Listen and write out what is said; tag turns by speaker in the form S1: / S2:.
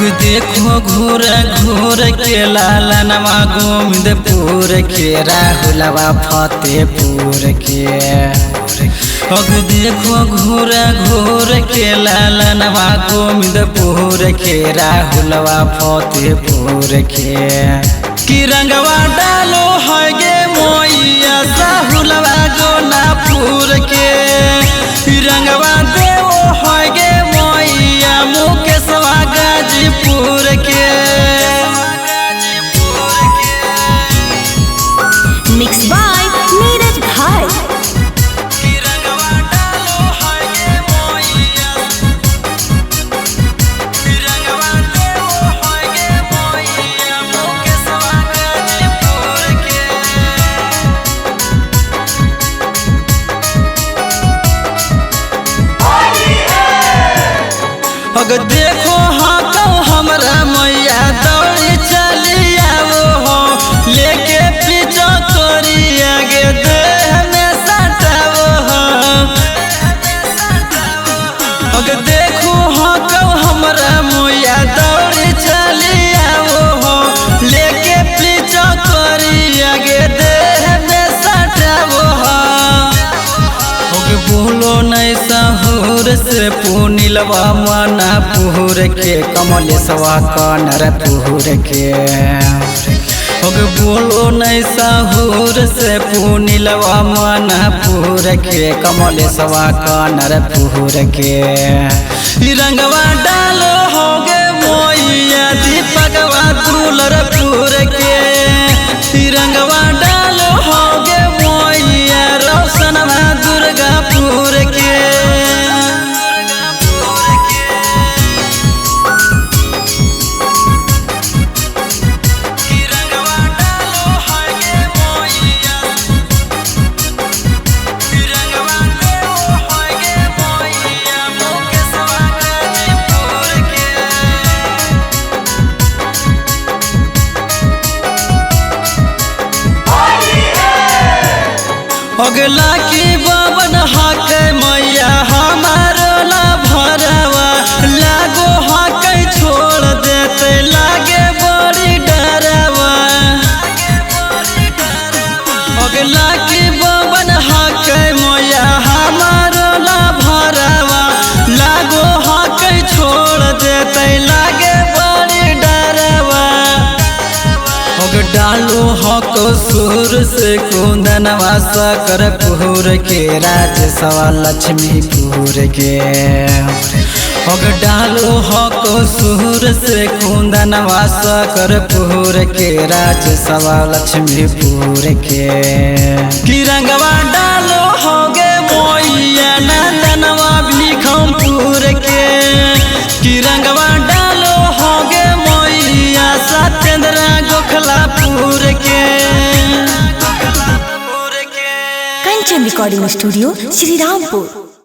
S1: देखो घूर घूर के लालनवा गोविंदपुर के राहुलवा फतेहपुर के। देखो घूर घूर के लालनवा गोविंदपुर के राहुलवा फतेहपुर के। कि रंगवा डालो है गे मोइया साहुलवा गोनापुर के। रंगवा देवो है गे मोइया मुकेशवा गाजीपुर के।
S2: मिक्स बाय नीरज भाई।
S1: देखो हाँ तो हमरा मैया दौड़ी चली आवो हो लेके पीछा तोरी आगे देह में सटावो हो। देखो हाँ तो हमरा मैया दौड़ी चली आवो हो लेके पीछा तोरी आगे देह में सटावो हो। बोलो नहीं सहूर से पुनिलवा मनापुर के कमलेशवा कनरपुर के। बोलो नहीं सहूर से पुनिलवा मनापुर के कमलेशवा कनरपुर के। रंगवा डालो होगे मोइया दीपकवा दुलरपुर के। रंगवा डालो होगे मोइया रोशनवा दुर्गापुर के। अगला की बावन हक मैया हमारो ला भरवा लागो हक छोड़ देते लागे बड़ी डरवा। अगला की बावन हक मैया हमारो ला भरवा लागो हक छोड़ देते लागे बड़ी डरवा। डालो हक सुर से कुंदनवा सकरपुर के राजसवा लक्ष्मीपुर के। डालो हक सुर से कुंदनवा सकरपुर के राजसवा लक्ष्मीपुर के। कि रंगवा डालो होगे मोइया नंदनवा भीखमपुर के। कि रंगवा डालो होगे मोइया सत्येंद्र गोखलापुर के।
S2: Kanchan recording studio Shrirampur.